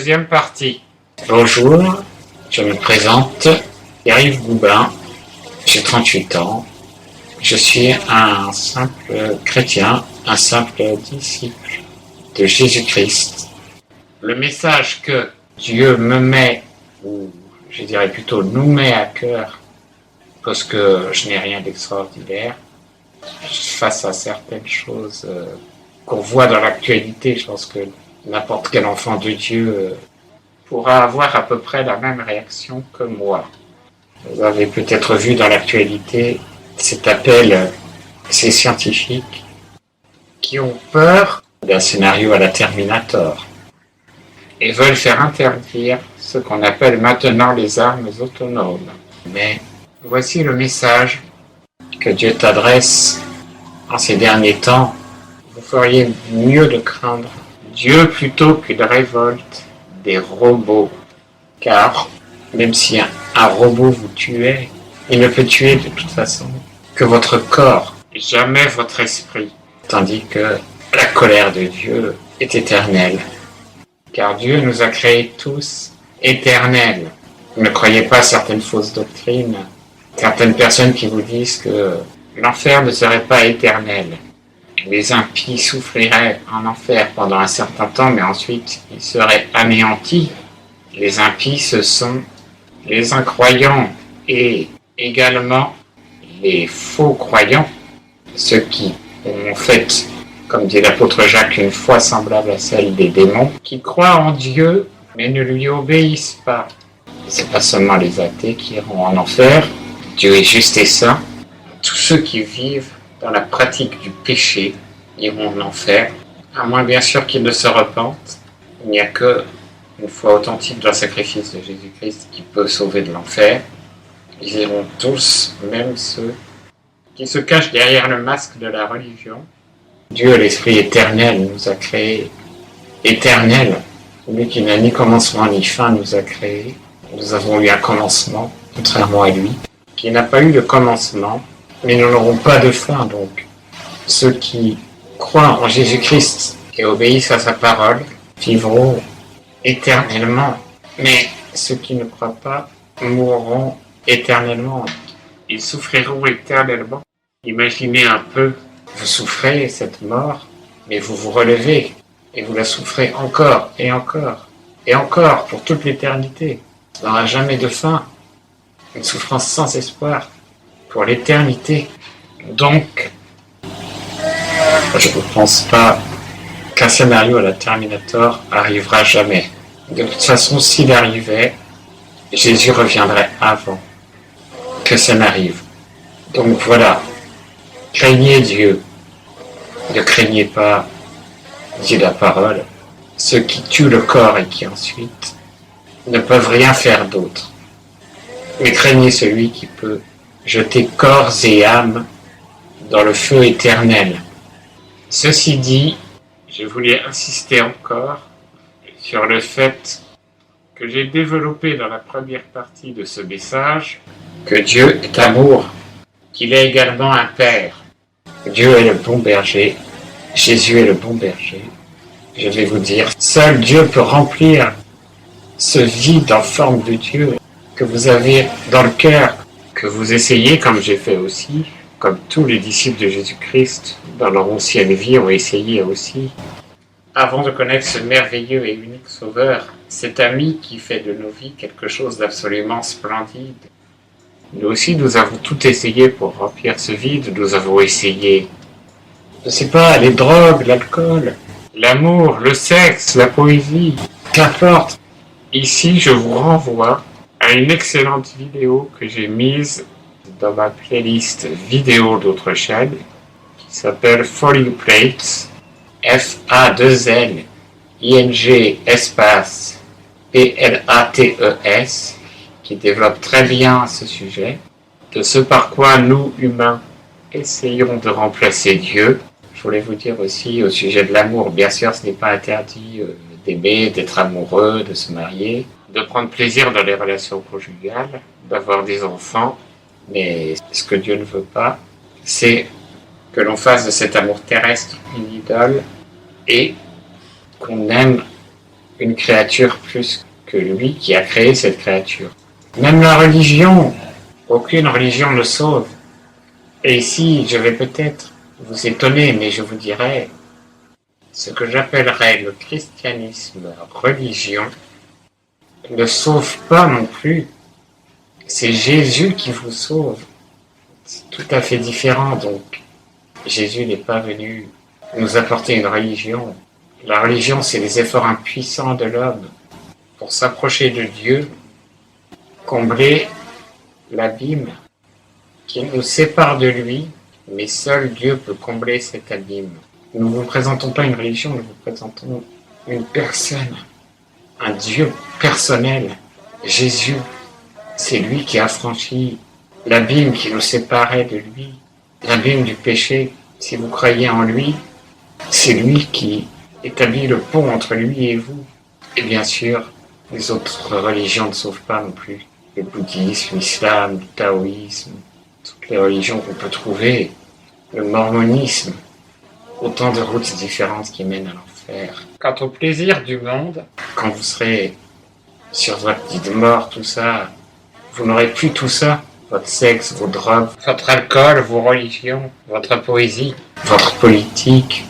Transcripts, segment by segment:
Deuxième partie. Bonjour, je me présente, Pierre-Yves Goubin, j'ai 38 ans. Je suis un simple chrétien, un simple disciple de Jésus-Christ. Le message que Dieu me met, ou je dirais plutôt nous met à cœur, parce que je n'ai rien d'extraordinaire, face à certaines choses qu'on voit dans l'actualité. Je pense que n'importe quel enfant de Dieu pourra avoir à peu près la même réaction que moi. Vous avez peut-être vu dans l'actualité cet appel, ces scientifiques qui ont peur d'un scénario à la Terminator et veulent faire interdire ce qu'on appelle maintenant les armes autonomes. Mais voici le message que Dieu t'adresse en ces derniers temps. Vous feriez mieux de craindre Dieu plutôt qu'une révolte des robots, car même si un robot vous tuait, il ne peut tuer de toute façon que votre corps, jamais votre esprit, tandis que la colère de Dieu est éternelle, car Dieu nous a créés tous éternels. Ne croyez pas certaines fausses doctrines, certaines personnes qui vous disent que l'enfer ne serait pas éternel. Les impies souffriraient en enfer pendant un certain temps, mais ensuite ils seraient anéantis. Les impies, ce sont les incroyants et également les faux croyants, ceux qui ont fait, comme dit l'apôtre Jacques, une foi semblable à celle des démons, qui croient en Dieu mais ne lui obéissent pas. C'est pas seulement les athées qui iront en enfer, Dieu est juste et saint. Tous ceux qui vivent dans la pratique du péché iront en enfer, à moins bien sûr qu'ils ne se repentent. Il n'y a que une foi authentique dans le sacrifice de Jésus-Christ qui peut sauver de l'enfer. Ils iront tous, même ceux qui se cachent derrière le masque de la religion. Dieu, l'Esprit éternel, nous a créés éternels. Lui qui n'a ni commencement ni fin nous a créés. Nous avons eu un commencement, contrairement à lui, qui n'a pas eu de commencement, mais nous n'aurons pas de fin. Donc, ceux qui croient en Jésus-Christ et obéissent à sa parole vivront éternellement. Mais ceux qui ne croient pas mourront éternellement. Ils souffriront éternellement. Imaginez un peu, vous souffrez cette mort, mais vous vous relevez et vous la souffrez encore et encore et encore pour toute l'éternité. Il n'aura jamais de fin. Une souffrance sans espoir pour l'éternité. Donc, je ne pense pas qu'un scénario à la Terminator arrivera jamais. De toute façon, s'il arrivait, Jésus reviendrait avant que ça n'arrive. Donc voilà, craignez Dieu, ne craignez pas, dit la parole, ceux qui tuent le corps et qui ensuite ne peuvent rien faire d'autre. Mais craignez celui qui peut jeter corps et âme dans le feu éternel. Ceci dit, je voulais insister encore sur le fait que j'ai développé dans la première partie de ce message que Dieu est amour, qu'il est également un Père. Dieu est le bon berger, Jésus est le bon berger. Je vais vous dire, seul Dieu peut remplir ce vide en forme de Dieu que vous avez dans le cœur, que vous essayez, comme j'ai fait aussi, comme tous les disciples de Jésus-Christ dans leur ancienne vie ont essayé aussi, avant de connaître ce merveilleux et unique Sauveur, cet ami qui fait de nos vies quelque chose d'absolument splendide. Nous aussi, nous avons tout essayé pour remplir ce vide. Nous avons essayé, je ne sais pas, les drogues, l'alcool, l'amour, le sexe, la poésie, qu'importe. Ici, je vous renvoie à une excellente vidéo que j'ai mise dans ma playlist vidéo d'autres chaînes qui s'appelle Falling Plates, F-A-2-L-I-N-G espace P-L-A-T-E-S, qui développe très bien ce sujet, de ce par quoi nous, humains, essayons de remplacer Dieu. Je voulais vous dire aussi au sujet de l'amour, bien sûr, ce n'est pas interdit d'aimer, d'être amoureux, de se marier, de prendre plaisir dans les relations conjugales, d'avoir des enfants, mais ce que Dieu ne veut pas, c'est que l'on fasse de cet amour terrestre une idole et qu'on aime une créature plus que lui qui a créé cette créature. Même la religion, aucune religion ne sauve. Et ici, je vais peut-être vous étonner, mais je vous dirai, ce que j'appellerais le christianisme religion ne sauve pas non plus. C'est Jésus qui vous sauve. C'est tout à fait différent, donc Jésus n'est pas venu nous apporter une religion. La religion, c'est les efforts impuissants de l'homme pour s'approcher de Dieu, combler l'abîme qui nous sépare de lui, mais seul Dieu peut combler cet abîme. Nous ne vous présentons pas une religion, nous vous présentons une personne, un Dieu personnel, Jésus. C'est lui qui a franchi l'abîme qui nous séparait de lui, l'abîme du péché. Si vous croyez en lui, c'est lui qui établit le pont entre lui et vous. Et bien sûr, les autres religions ne sauvent pas non plus. Le bouddhisme, l'islam, le taoïsme, toutes les religions qu'on peut trouver, le mormonisme, autant de routes différentes qui mènent à l'enfer. Quant au plaisir du monde, quand vous serez sur votre lit de mort, tout ça, vous n'aurez plus tout ça. Votre sexe, vos drogues, votre alcool, vos religions, votre poésie, votre politique,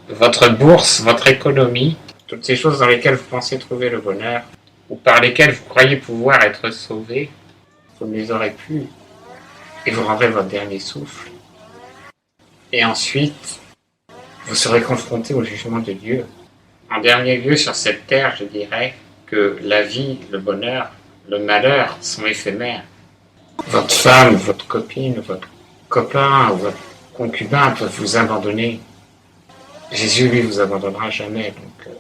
votre bourse, votre économie, toutes ces choses dans lesquelles vous pensez trouver le bonheur, ou par lesquelles vous croyez pouvoir être sauvé, vous ne les aurez plus, et vous rendrez votre dernier souffle. Et ensuite, vous serez confronté au jugement de Dieu. En dernier lieu, sur cette terre, je dirais que la vie, le bonheur, le malheur sont éphémères. Votre femme, votre copine, votre copain ou votre concubin peuvent vous abandonner. Jésus, lui, vous abandonnera jamais. Donc,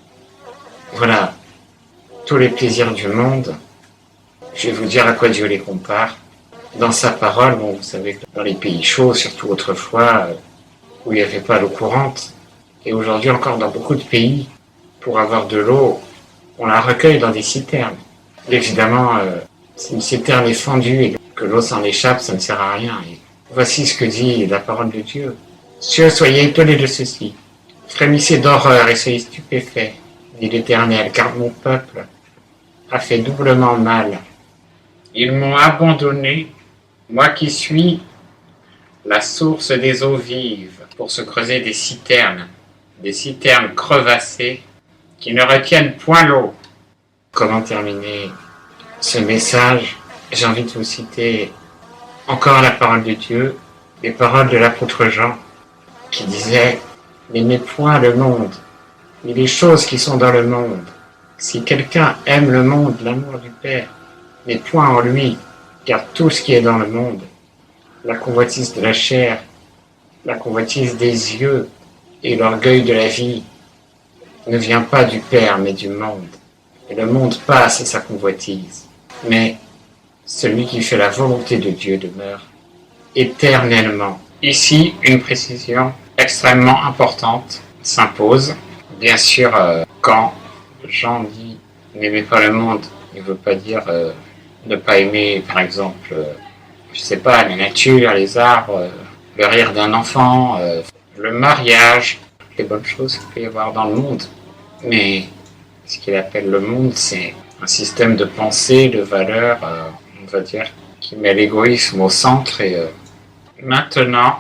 voilà, tous les plaisirs du monde, je vais vous dire à quoi Dieu les compare. Dans sa parole, bon, vous savez que dans les pays chauds, surtout autrefois, où il n'y avait pas l'eau courante, et aujourd'hui encore dans beaucoup de pays, pour avoir de l'eau, on la recueille dans des citernes. Évidemment, si une citerne est fendue et que l'eau s'en échappe, ça ne sert à rien. Et voici ce que dit la parole de Dieu. Cieux, soyez étonnés de ceci. Frémissez d'horreur et soyez stupéfaits, dit l'Éternel, car mon peuple a fait doublement mal. Ils m'ont abandonné, moi qui suis la source des eaux vives, pour se creuser des citernes crevassées qui ne retiennent point l'eau. Comment terminer ce message? J'ai envie de vous citer encore la parole de Dieu, les paroles de l'apôtre Jean, qui disait « N'aimez point le monde, ni les choses qui sont dans le monde. Si quelqu'un aime le monde, l'amour du Père n'est point en lui, car tout ce qui est dans le monde, la convoitise de la chair, la convoitise des yeux et l'orgueil de la vie, ne vient pas du Père, mais du monde. Et le monde passe et sa convoitise. Mais celui qui fait la volonté de Dieu demeure éternellement. » Ici, une précision extrêmement importante s'impose. Bien sûr, quand Jean dit « n'aimez pas le monde », il ne veut pas dire ne pas aimer, par exemple, je sais pas, la nature, les arbres, le rire d'un enfant, le mariage, toutes les bonnes choses qu'il peut y avoir dans le monde. Mais ce qu'il appelle le monde, c'est un système de pensée, de valeurs, on va dire, qui met l'égoïsme au centre. Et maintenant,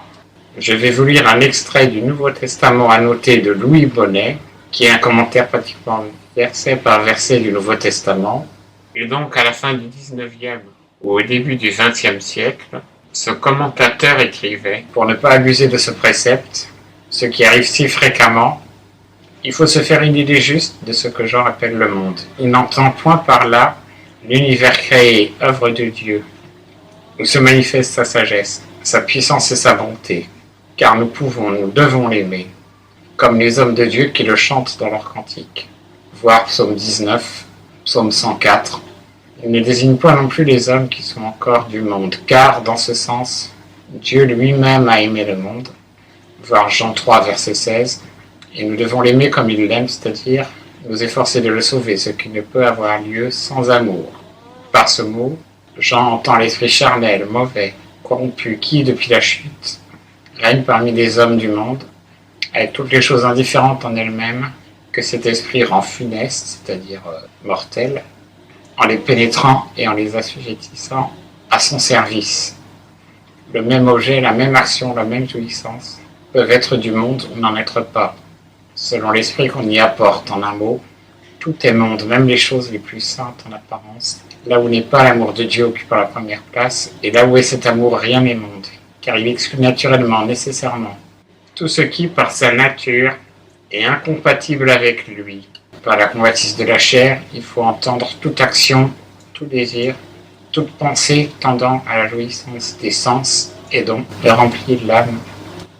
je vais vous lire un extrait du Nouveau Testament annoté de Louis Bonnet, qui est un commentaire pratiquement verset par verset du Nouveau Testament. Et donc, à la fin du 19e ou au début du 20e siècle, ce commentateur écrivait, pour ne pas abuser de ce précepte, ce qui arrive si fréquemment, il faut se faire une idée juste de ce que Jean appelle le monde. Il n'entend point par là l'univers créé, œuvre de Dieu, où se manifeste sa sagesse, sa puissance et sa bonté, car nous devons l'aimer, comme les hommes de Dieu qui le chantent dans leurs cantiques. Voir psaume 19, psaume 104. Il ne désigne pas non plus les hommes qui sont encore du monde, car, dans ce sens, Dieu lui-même a aimé le monde. Voir Jean 3, verset 16. Et nous devons l'aimer comme il l'aime, c'est-à-dire nous efforcer de le sauver, ce qui ne peut avoir lieu sans amour. Par ce mot, Jean entend l'esprit charnel, mauvais, corrompu, qui, depuis la chute, règne parmi les hommes du monde, avec toutes les choses indifférentes en elles-mêmes, que cet esprit rend funeste, c'est-à-dire mortel, en les pénétrant et en les assujettissant à son service. Le même objet, la même action, la même jouissance peuvent être du monde ou n'en être pas. Selon l'esprit qu'on y apporte, en un mot, tout est monde, même les choses les plus saintes en apparence. Là où n'est pas l'amour de Dieu occupant la première place, et là où est cet amour, rien n'est monde, car il exclut naturellement, nécessairement, tout ce qui, par sa nature, est incompatible avec lui. Par la convoitise de la chair, il faut entendre toute action, tout désir, toute pensée tendant à la jouissance des sens et donc de remplir l'âme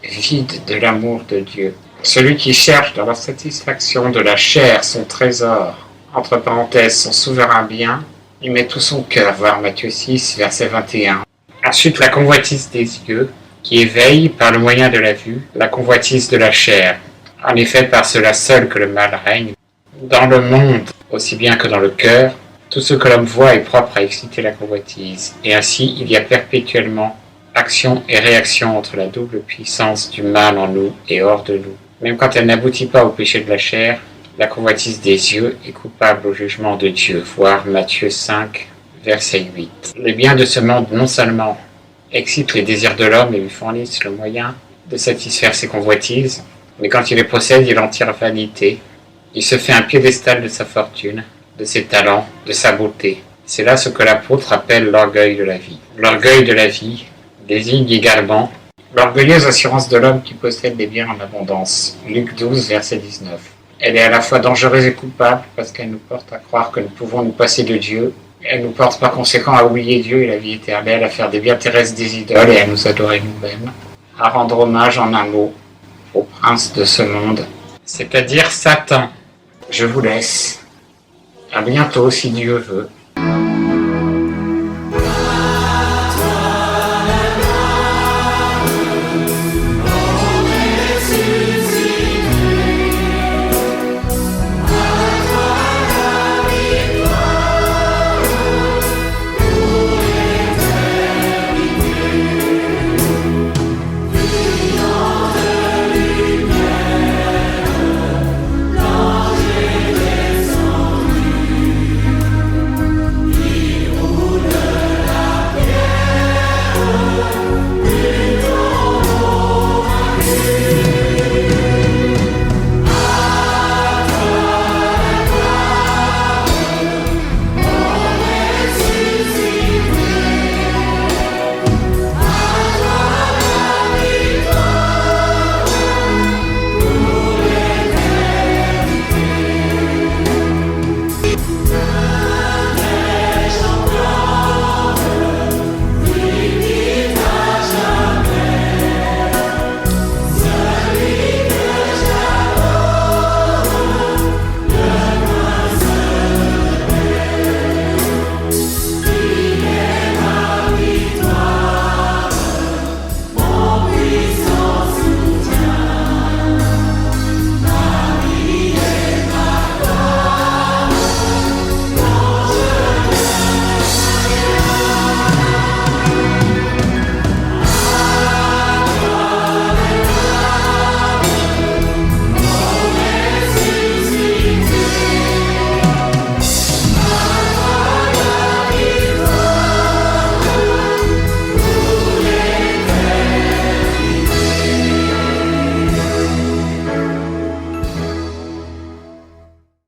vide de l'amour de Dieu. Celui qui cherche dans la satisfaction de la chair son trésor, entre parenthèses son souverain bien, y met tout son cœur, voir Matthieu 6, verset 21. Ensuite, la convoitise des yeux, qui éveille, par le moyen de la vue, la convoitise de la chair. En effet, par cela seul que le mal règne. Dans le monde, aussi bien que dans le cœur, tout ce que l'homme voit est propre à exciter la convoitise, et ainsi il y a perpétuellement action et réaction entre la double puissance du mal en nous et hors de nous. Même quand elle n'aboutit pas au péché de la chair, la convoitise des yeux est coupable au jugement de Dieu, voir Matthieu 5, verset 8. Les biens de ce monde non seulement excitent les désirs de l'homme et lui fournissent le moyen de satisfaire ses convoitises, mais quand il les possède, il en tire vanité. Il se fait un piédestal de sa fortune, de ses talents, de sa beauté. C'est là ce que l'apôtre appelle l'orgueil de la vie. L'orgueil de la vie désigne également l'orgueilleuse assurance de l'homme qui possède des biens en abondance. Luc 12, verset 19. Elle est à la fois dangereuse et coupable parce qu'elle nous porte à croire que nous pouvons nous passer de Dieu. Elle nous porte par conséquent à oublier Dieu et la vie éternelle, à faire des biens terrestres des idoles et à nous adorer nous-mêmes, à rendre hommage en un mot au prince de ce monde, c'est-à-dire Satan. Je vous laisse. À bientôt si Dieu veut.